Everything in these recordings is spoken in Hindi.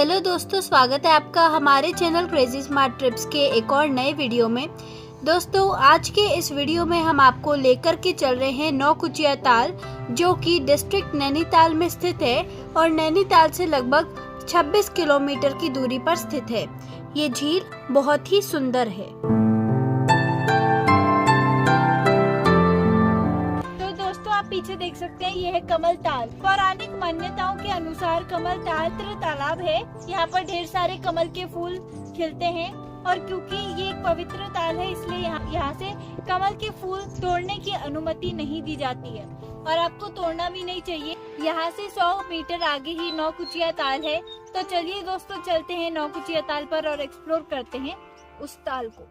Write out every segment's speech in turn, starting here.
हेलो दोस्तों, स्वागत है आपका हमारे चैनल क्रेजी स्मार्ट ट्रिप्स के एक और नए वीडियो में। दोस्तों, आज के इस वीडियो में हम आपको लेकर के चल रहे हैं नौकुचिया ताल, जो कि डिस्ट्रिक्ट नैनीताल में स्थित है और नैनीताल से लगभग 26 किलोमीटर की दूरी पर स्थित है। ये झील बहुत ही सुंदर है। पीछे देख सकते हैं, ये है कमल ताल। पौराणिक मान्यताओं के अनुसार कमल ताल तालाब है। यहाँ पर ढेर सारे कमल के फूल खिलते हैं और क्योंकि ये एक पवित्र ताल है, इसलिए यहाँ से कमल के फूल तोड़ने की अनुमति नहीं दी जाती है और आपको तोड़ना भी नहीं चाहिए। यहाँ से 100 मीटर आगे ही नौकुचिया ताल है। तो चलिए दोस्तों, चलते हैं नौकुचिया ताल पर और एक्सप्लोर करते हैं उस ताल को।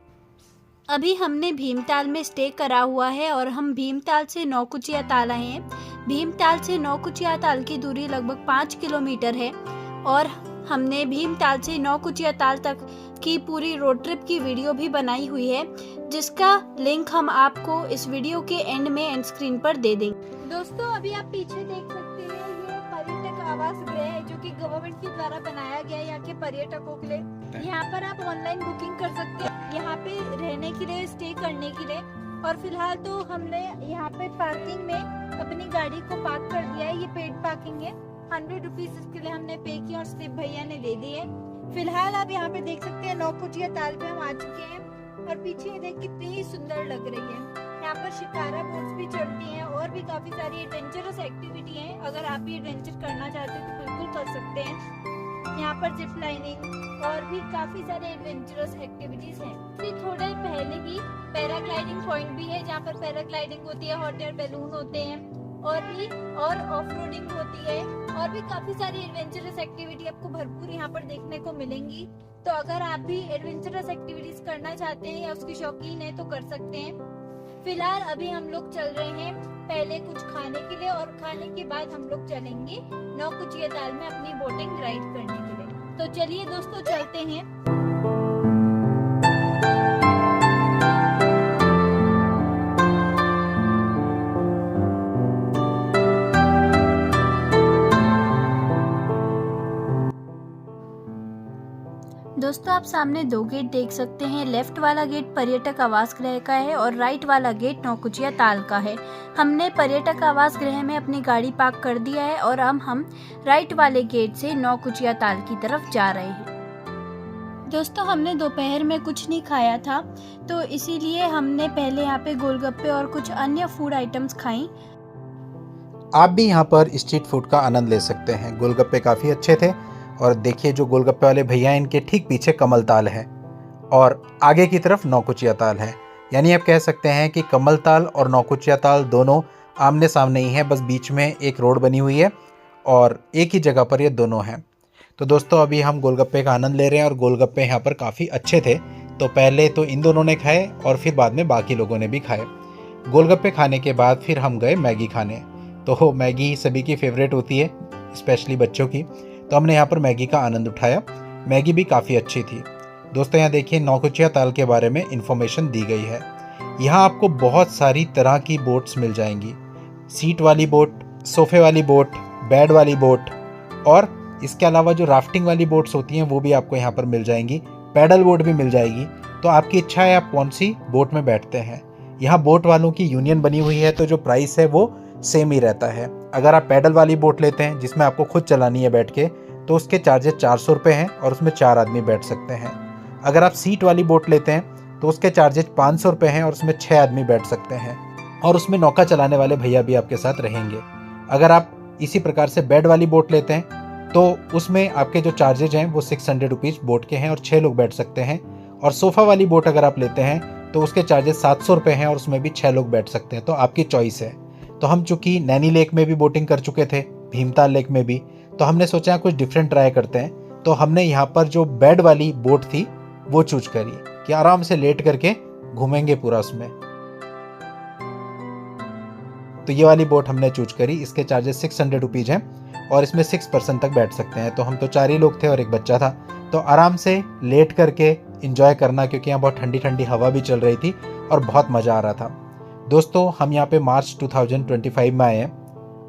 अभी हमने भीमताल में स्टे करा हुआ है और हम भीमताल से नौकुचिया ताल आए हैं। भीमताल से नौकुचिया ताल की दूरी लगभग 5 किलोमीटर है और हमने भीमताल से नौकुचिया ताल तक की पूरी रोड ट्रिप की वीडियो भी बनाई हुई है, जिसका लिंक हम आपको इस वीडियो के एंड में एंड स्क्रीन पर दे देंगे। दोस्तों, अभी आप पीछे देख सकते हैं, ये पर्यटक आवास गृह है जो कि गवर्नमेंट के द्वारा बनाया गया है यहाँ के पर्यटकों के लिए। यहाँ पर आप ऑनलाइन बुकिंग कर सकते हैं, यहाँ पे रहने के लिए, स्टे करने के लिए। और फिलहाल तो हमने यहाँ पे पार्किंग में अपनी गाड़ी को पार्क कर दिया है। ये पेड पार्किंग है, 100 रुपीज इसके लिए हमने पे किया और स्लिप भैया ने दे दी है। फिलहाल आप यहाँ पे देख सकते हैं, नौकुचिया ताल पे हम आ चुके हैं और पीछे ये देख कितनी ही सुंदर लग रही है। यहाँ पर शिकारा बोट्स भी चलती हैं और भी काफी सारी एडवेंचरस एक्टिविटी है। अगर आप भी एडवेंचर करना चाहते हैं तो बिल्कुल कर सकते हैं। यहाँ पर जिप लाइनिंग और भी काफी सारे एडवेंचरस एक्टिविटीज हैं। फिर थोड़े पहले ही पैराग्लाइडिंग पॉइंट भी है, जहाँ पर पैराग्लाइडिंग होती है, हॉट एयर बैलून होते हैं और ऑफ रोडिंग होती है और भी काफी सारी एडवेंचरस एक्टिविटी आपको भरपूर यहाँ पर देखने को मिलेंगी। तो अगर आप भी एडवेंचरस एक्टिविटीज करना चाहते हैं या उसकी शौकीन है तो कर सकते हैं। फिलहाल अभी हम लोग चल रहे हैं पहले कुछ खाने के लिए और खाने के बाद हम लोग चलेंगे नौकुचिया ताल में अपनी बोटिंग राइड करने के लिए। तो चलिए दोस्तों, चलते हैं। दोस्तों, आप सामने 2 गेट देख सकते हैं। लेफ्ट वाला गेट पर्यटक आवास गृह का है और राइट वाला गेट नौकुचिया ताल का है। हमने पर्यटक आवास गृह में अपनी गाड़ी पार्क कर दिया है और अब हम राइट वाले गेट से नौकुचिया ताल की तरफ जा रहे हैं। दोस्तों, हमने दोपहर में कुछ नहीं खाया था, तो इसीलिए हमने पहले यहाँ पे गोलगप्पे और कुछ अन्य फूड आइटम्स खाई। आप भी यहाँ पर स्ट्रीट फूड का आनंद ले सकते हैं। गोलगप्पे काफ़ी अच्छे थे और देखिए, जो गोलगप्पे वाले भैया हैं, इनके ठीक पीछे कमल ताल है और आगे की तरफ नौकुचिया ताल है। यानी आप कह सकते हैं कि कमल ताल और नौकुचिया ताल दोनों आमने सामने ही हैं, बस बीच में एक रोड बनी हुई है और एक ही जगह पर ये दोनों हैं। तो दोस्तों, अभी हम गोलगप्पे का आनंद ले रहे हैं और गोलगप्पे यहाँ पर काफ़ी अच्छे थे। तो पहले तो इन दोनों ने खाए और फिर बाद में बाकी लोगों ने भी खाए। गोलगप्पे खाने के बाद फिर हम गए मैगी खाने। तो मैगी सभी की फेवरेट होती है, स्पेशली बच्चों की। तो हमने यहाँ पर मैगी का आनंद उठाया। मैगी भी काफ़ी अच्छी थी। दोस्तों, यहाँ देखिए, नौकुचिया ताल के बारे में इन्फॉर्मेशन दी गई है। यहाँ आपको बहुत सारी तरह की बोट्स मिल जाएंगी। सीट वाली बोट, सोफे वाली बोट, बेड वाली बोट और इसके अलावा जो राफ्टिंग वाली बोट्स होती हैं वो भी आपको यहाँ पर मिल जाएंगी। पैडल बोट भी मिल जाएगी। तो आपकी इच्छा है आप कौन सी बोट में बैठते हैं। यहाँ बोट वालों की यूनियन बनी हुई है, तो जो प्राइस है वो सेम ही रहता है। अगर आप पैडल वाली बोट लेते हैं जिसमें आपको खुद चलानी है बैठ के, तो उसके चार्जेस 400 रुपये हैं और उसमें 4 आदमी बैठ सकते हैं। अगर आप सीट वाली बोट लेते हैं तो उसके चार्जेस 500 रुपये हैं और उसमें 6 आदमी बैठ सकते हैं और उसमें नौका चलाने वाले भैया भी आपके साथ रहेंगे। अगर आप इसी प्रकार से बेड वाली बोट लेते हैं तो उसमें आपके जो चार्जेज हैं वो 600 रुपीज़ बोट के हैं और 6 लोग बैठ सकते हैं। और सोफ़ा वाली बोट अगर आप लेते हैं तो उसके चार्जेस 700 रुपये हैं और उसमें भी 6 लोग बैठ सकते हैं। तो आपकी चॉइस है। तो हम चूँकि नैनी लेक में भी बोटिंग कर चुके थे, भीमताल लेक में भी, तो हमने सोचा कुछ डिफरेंट ट्राई करते हैं। तो हमने यहाँ पर जो बेड वाली बोट थी वो चूज करी कि आराम से लेट करके घूमेंगे पूरा उसमें। तो ये वाली बोट हमने चूज करी। इसके चार्जेस 600 रुपीज़ हैं और इसमें 6 पर्सन तक बैठ सकते हैं। तो हम तो 4 ही लोग थे और एक बच्चा था। तो आराम से लेट करके इंजॉय करना, क्योंकि यहाँ बहुत ठंडी ठंडी हवा भी चल रही थी और बहुत मज़ा आ रहा था। दोस्तों, हम यहाँ पे मार्च 2025 में आए हैं।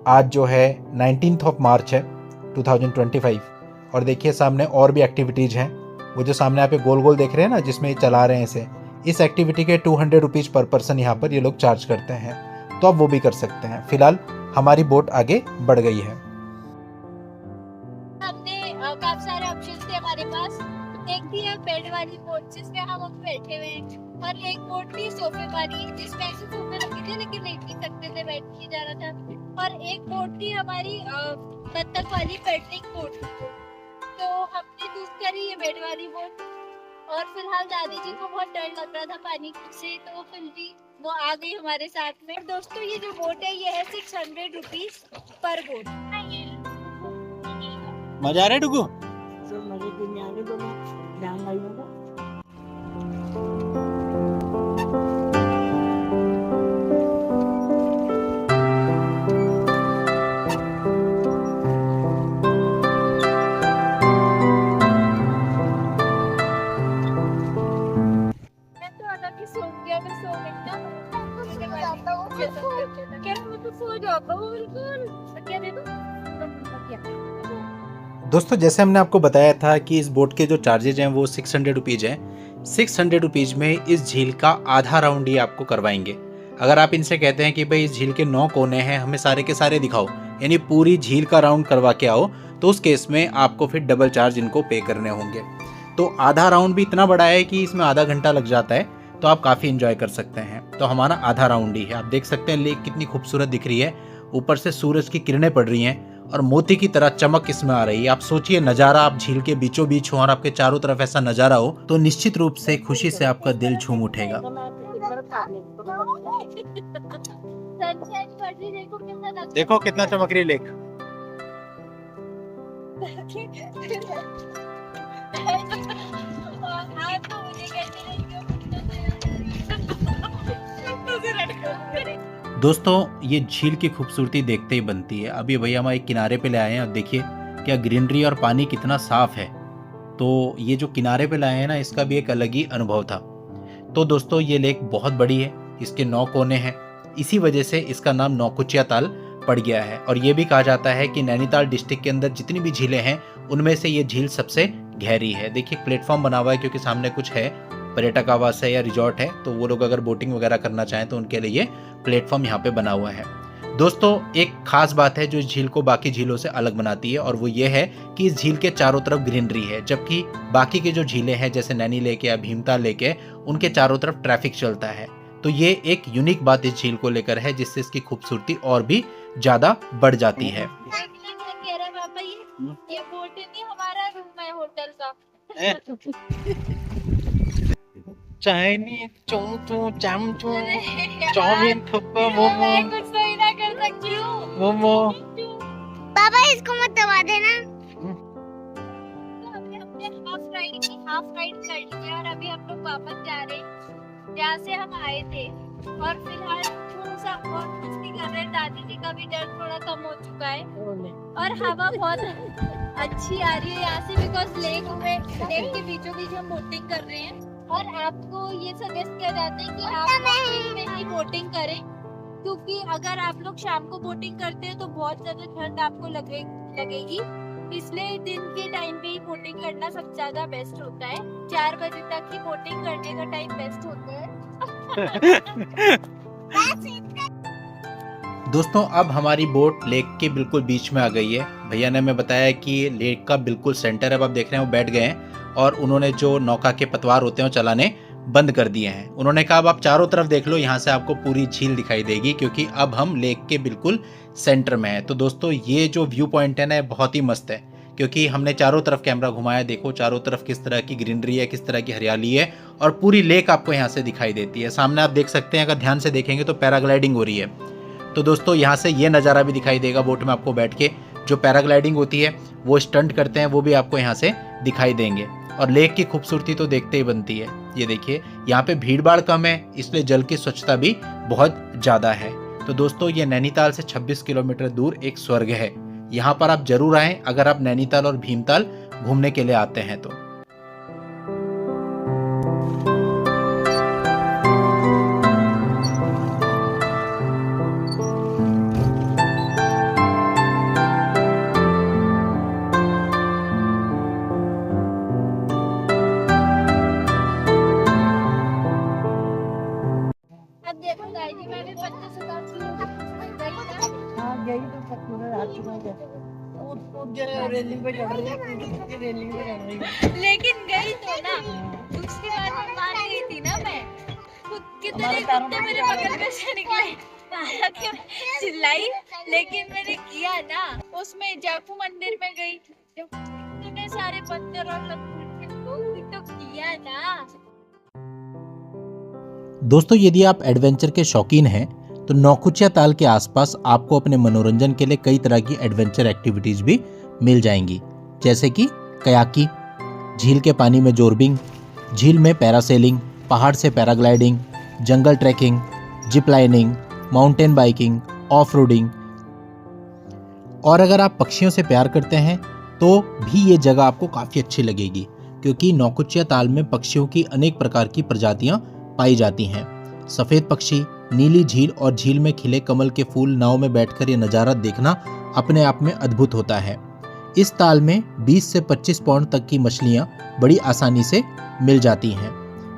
आज जो है 19 मार्च है 2025 और देखिए सामने और भी एक्टिविटीज़ हैं। वो जो सामने आप गोल गोल देख रहे हैं ना, जिसमें ये चला रहे हैं इसे, इस एक्टिविटी के 200 रुपीज़ पर पर्सन यहाँ पर ये लोग चार्ज करते हैं, तो आप वो भी कर सकते हैं। फिलहाल हमारी बोट आगे बढ़ गई है। हमने काफी सारे ऑप्शन थे हमारे पास। एक थी बेड वाली बोट जिसमें हम बैठे हुए हैं, और एक बोट थी सोफे वाली जिसमें ऐसे सोफे लगे थे लेकिन लेट नहीं सकते थे, बैठ के जाना था। और एक बोट थी हमारी बत्तख वाली पेडलिंग बोट, तो हमने चूज करी ये बेड वाली बोट। और फिलहाल दादी जी को बहुत डर लग रहा था पानी से, तो फिर भी वो आ गई हमारे साथ में। दोस्तों ये जो बोट है ये है 600 रुपीज पर बोट। मजा आ रहा है डुगू? दोस्तों जैसे हमने आपको बताया था कि इस बोट के जो चार्जेज हैं वो 600 रुपीज़ हैं। 600 रुपीज़ में इस झील का आधा राउंड ही आपको करवाएंगे। अगर आप इनसे कहते हैं कि भाई इस झील के 9 कोने हैं, हमें सारे के सारे दिखाओ, यानी पूरी झील का राउंड करवा के आओ, तो उस केस में आपको फिर डबल चार्ज इनको पे करने होंगे। तो आधा राउंड भी इतना बड़ा है कि इसमें आधा घंटा लग जाता है, तो आप काफ़ी इंजॉय कर सकते हैं। तो हमारा आधा राउंड ही है। आप देख सकते हैं लेक कितनी खूबसूरत दिख रही है, ऊपर से सूरज की किरणें पड़ रही हैं और मोती की तरह चमक इसमें आ रही है। आप सोचिए नज़ारा, आप झील के बीचों बीच हो और आपके चारों तरफ ऐसा नज़ारा हो, तो निश्चित रूप से खुशी से आपका दिल झूम उठेगा। देखो कितना चमक रही लेक। दोस्तों ये झील की खूबसूरती देखते ही बनती है। अभी भैया हम एक किनारे पे ले आए हैं और देखिए क्या ग्रीनरी और पानी कितना साफ है। तो ये जो किनारे पे लाए हैं ना, इसका भी एक अलग ही अनुभव था। तो दोस्तों ये लेक बहुत बड़ी है, इसके 9 कोने हैं, इसी वजह से इसका नाम नौकुचिया ताल पड़ गया है। और ये भी कहा जाता है कि नैनीताल डिस्ट्रिक्ट के अंदर जितनी भी झीलें हैं उनमें से ये झील सबसे गहरी है। देखिए प्लेटफॉर्म बना हुआ है क्योंकि सामने कुछ है, पर्यटक आवास है या रिजॉर्ट है, तो वो लोग अगर बोटिंग वगैरह करना चाहें तो उनके लिए प्लेटफॉर्म यहाँ पे बना हुआ है। दोस्तों एक खास बात है जो इस झील को बाकी झीलों से अलग बनाती है, और वो ये है कि इस झील के चारों तरफ ग्रीनरी है, जबकि बाकी की जो झीलें हैं जैसे नैनी लेक या भीमताल लेक है, उनके चारों तरफ ट्रैफिक चलता है। तो ये एक यूनिक बात इस झील को लेकर है, जिससे इसकी खूबसूरती और भी ज्यादा बढ़ जाती है। ये बोट नहीं, हमारा रूम है होटल का। चाइनीज चाउमीन थप्पा मोमो। मैं कुछ सही ना कर सकती हूँ। मोमो। पापा इसको मत दबा देना। तो अभी हमने हाफ राइड कर लिया और अभी हम लोग वापस जा रहे हैं जहाँ से हम आए थे। और फिलहाल थोड़ा सा और मस्ती कर रहे हैं। दादी जी का भी डर थोड़ा कम हो चुका है और हवा बहुत अच्छी आ रही है यहाँ से, बिकॉज लेक के बीचों बीच हम बोटिंग कर रहे हैं। और आपको ये सजेस्ट किया जाता है कि आप दिन में ही बोटिंग करें, क्योंकि अगर आप लोग शाम को बोटिंग करते हैं तो बहुत ज्यादा ठंड आपको लगेगी, इसलिए दिन के टाइम पे ही बोटिंग करना सबसे ज्यादा बेस्ट होता है। 4 बजे तक ही बोटिंग करने का टाइम बेस्ट होता है। दोस्तों अब हमारी बोट लेक के बिल्कुल बीच में आ गई है। भैया ने हमें बताया कि लेक का बिल्कुल सेंटर है। अब आप देख रहे हैं वो बैठ गए हैं और उन्होंने जो नौका के पतवार होते हैं वो चलाने बंद कर दिए हैं। उन्होंने कहा अब आप चारों तरफ देख लो, यहाँ से आपको पूरी झील दिखाई देगी, क्योंकि अब हम लेक के बिल्कुल सेंटर में है। तो दोस्तों ये जो व्यू पॉइंट है ना, बहुत ही मस्त है, क्योंकि हमने चारों तरफ कैमरा घुमाया। देखो चारों तरफ किस तरह की ग्रीनरी है, किस तरह की हरियाली है, और पूरी लेक आपको यहाँ से दिखाई देती है। सामने आप देख सकते हैं, अगर ध्यान से देखेंगे तो पैराग्लाइडिंग हो रही है। तो दोस्तों यहाँ से ये नज़ारा भी दिखाई देगा बोट में आपको बैठ के। जो पैराग्लाइडिंग होती है, वो स्टंट करते हैं, वो भी आपको यहाँ से दिखाई देंगे। और लेक की खूबसूरती तो देखते ही बनती है। ये देखिए यहाँ पे भीड़ भाड़ कम है, इसलिए जल की स्वच्छता भी बहुत ज़्यादा है। तो दोस्तों ये नैनीताल से 26 किलोमीटर दूर एक स्वर्ग है। यहाँ पर आप जरूर आएं अगर आप नैनीताल और भीमताल घूमने के लिए आते हैं तो। बच्चों से बात की होगी। हाँ यही तो पूरा रात को कूद गए रेलिंग पे चढ़ रही है, कूद के रेलिंग पे चढ़ रही है। लेकिन गई तो ना, दूसरी बार में मान गई थी ना मैं। कितने हमारे पैरों कुत्ते में मेरे बगल में से निकले, हालांकि मैं चिल्लाई लेकिन मैंने किया ना। उसमें जाकू मंदिर में गई, जब इतने सारे पत्थर और तो किया ना। दोस्तों यदि आप एडवेंचर के शौकीन हैं तो नौकुचिया ताल के आसपास आपको अपने मनोरंजन के लिए कई तरह की एडवेंचर एक्टिविटीज भी मिल जाएंगी, जैसे कि कयाकी, झील के पानी में जोरबिंग, झील में पैरासेलिंग, पहाड़ से पैराग्लाइडिंग, जंगल trekking, zip lining, mountain biking, off roading. और अगर आप पक्षियों से प्यार करते हैं तो भी ये जगह आपको काफ़ी अच्छी लगेगी, क्योंकि नौकुचिया ताल में पक्षियों की अनेक प्रकार की प्रजातियां पाई जाती हैं। सफ़ेद पक्षी, नीली झील और झील में खिले कमल के फूल, नाव में बैठकर ये नज़ारा देखना अपने आप में अद्भुत होता है। इस ताल में 20 से 25 पाउंड तक की मछलियां बड़ी आसानी से मिल जाती हैं।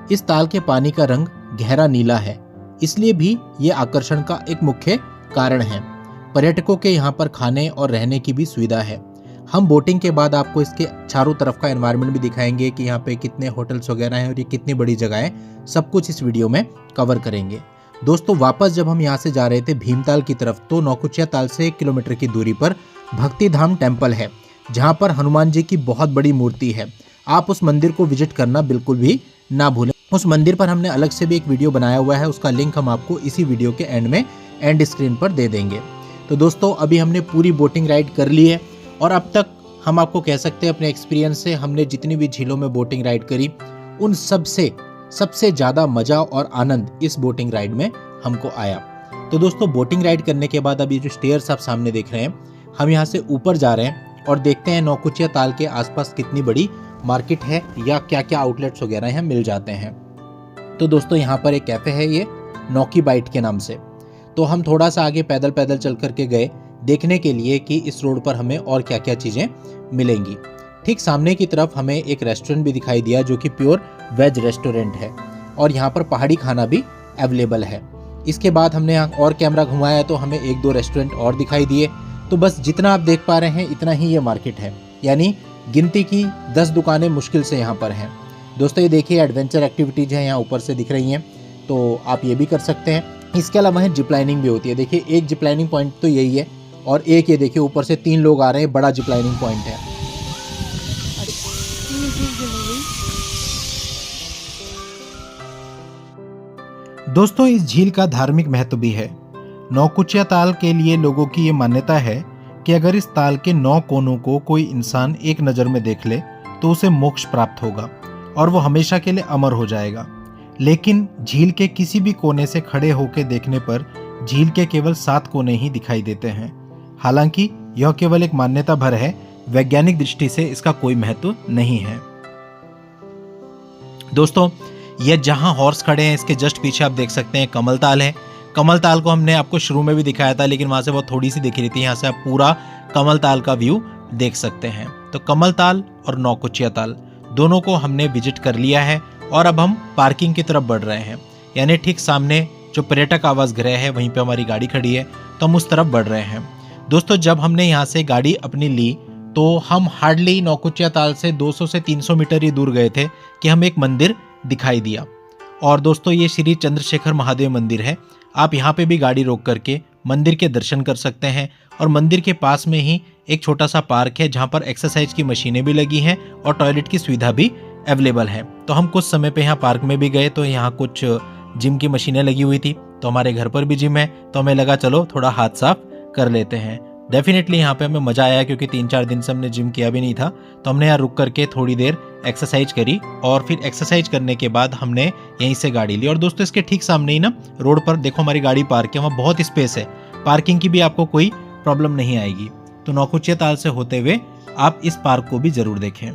इस ताल के पानी का रंग गहरा नीला है, इसलिए भी ये आकर्षण का एक मुख्य कारण है। पर्यटकों के यहाँ पर खाने और रहने की भी सुविधा है। हम बोटिंग के बाद आपको इसके चारों तरफ का एनवायरनमेंट भी दिखाएंगे कि यहाँ पे कितने होटल्स वगैरह हैं और ये कितनी बड़ी जगह है, सब कुछ इस वीडियो में कवर करेंगे। दोस्तों वापस जब हम यहाँ से जा रहे थे भीमताल की तरफ, तो नौकुचिया ताल से 1 किलोमीटर की दूरी पर भक्ति धाम टेम्पल है, जहाँ पर हनुमान जी की बहुत बड़ी मूर्ति है। आप उस मंदिर को विजिट करना बिल्कुल भी ना भूलें। उस मंदिर पर हमने अलग से भी एक वीडियो बनाया हुआ है, उसका लिंक हम आपको इसी वीडियो के एंड में एंड स्क्रीन पर दे देंगे। तो दोस्तों अभी हमने पूरी बोटिंग राइड कर ली है और अब तक हम आपको कह सकते हैं अपने एक्सपीरियंस से हमने जितनी भी झीलों में बोटिंग राइड करी उन सबसे ज़्यादा मज़ा और आनंद इस बोटिंग राइड में हमको आया। तो दोस्तों बोटिंग राइड करने के बाद अब ये जो स्टेयर्स आप सामने देख रहे हैं, हम यहाँ से ऊपर जा रहे हैं और देखते हैं नौकुचिया ताल के आसपास कितनी बड़ी मार्केट है या क्या क्या आउटलेट्स वगैरह यहाँ मिल जाते हैं। तो दोस्तों यहाँ पर एक कैफ़े है, ये नौकी बाइट के नाम से। तो हम थोड़ा सा आगे पैदल पैदल चल करके गए देखने के लिए कि इस रोड पर हमें और क्या क्या चीज़ें मिलेंगी। ठीक सामने की तरफ हमें एक रेस्टोरेंट भी दिखाई दिया जो कि प्योर वेज रेस्टोरेंट है और यहाँ पर पहाड़ी खाना भी अवेलेबल है। इसके बाद हमने यहाँ और कैमरा घुमाया तो हमें 1-2 रेस्टोरेंट और दिखाई दिए। तो बस जितना आप देख पा रहे हैं इतना ही ये मार्केट है, यानी गिनती की 10 दुकानें मुश्किल से यहाँ पर हैं। दोस्तों ये देखिए एडवेंचर एक्टिविटीज़ हैं यहाँ ऊपर से दिख रही हैं, तो आप ये भी कर सकते हैं। इसके अलावा है जिप लाइनिंग भी होती है। देखिए एक जिप लाइनिंग पॉइंट तो यही है और एक ये देखिए ऊपर से 3 लोग आ रहे हैं, बड़ा जिप लाइनिंग पॉइंट है। दोस्तों इस झील का धार्मिक महत्व भी है। नौकुचिया ताल के लिए लोगों की ये मान्यता है कि अगर इस ताल के 9 कोनों को कोई इंसान एक नज़र में देख ले तो उसे मोक्ष प्राप्त होगा और वो हमेशा के लिए अमर हो जाएगा। लेकिन झील के किसी भी कोने से खड़े होकर देखने पर झील के केवल 7 कोने ही दिखाई देते हैं। हालांकि यह केवल एक मान्यता भर है, वैज्ञानिक दृष्टि से इसका कोई महत्व नहीं है। दोस्तों यह जहां हॉर्स खड़े हैं इसके जस्ट पीछे आप देख सकते हैं कमल ताल है। कमल ताल को हमने आपको शुरू में भी दिखाया था, लेकिन वहां से बहुत थोड़ी सी दिख रही थी। यहाँ से आप पूरा कमल ताल का व्यू देख सकते हैं। तो कमल ताल और नौकुचिया ताल दोनों को हमने विजिट कर लिया है और अब हम पार्किंग की तरफ बढ़ रहे हैं, यानी ठीक सामने जो पर्यटक आवास गृह है वहीं पे हमारी गाड़ी खड़ी है, तो हम उस तरफ बढ़ रहे हैं। दोस्तों जब हमने यहाँ से गाड़ी अपनी ली तो हम हार्डली नौकुचिया ताल से 200 से 300 मीटर ही दूर गए थे कि हमें एक मंदिर दिखाई दिया। और दोस्तों ये श्री चंद्रशेखर महादेव मंदिर है। आप यहाँ पे भी गाड़ी रोक करके मंदिर के दर्शन कर सकते हैं और मंदिर के पास में ही एक छोटा सा पार्क है जहाँ पर एक्सरसाइज की मशीनें भी लगी हैं और टॉयलेट की सुविधा भी अवेलेबल है। तो हम कुछ समय पे यहाँ पार्क में भी गए तो यहाँ कुछ जिम की मशीनें लगी हुई थी, तो हमारे घर पर भी जिम है, तो हमें लगा चलो थोड़ा हाथ साफ कर लेते हैं। डेफिनेटली यहाँ पे हमें मज़ा आया क्योंकि 3-4 दिन से हमने जिम किया भी नहीं था, तो हमने यहाँ रुक करके थोड़ी देर एक्सरसाइज करी और फिर एक्सरसाइज करने के बाद हमने यहीं से गाड़ी ली। और दोस्तों इसके ठीक सामने ही ना रोड पर देखो हमारी गाड़ी पार्क है, वहाँ बहुत स्पेस है, पार्किंग की भी आपको कोई प्रॉब्लम नहीं आएगी। तो नौकुचिया ताल से होते हुए आप इस पार्क को भी ज़रूर देखें।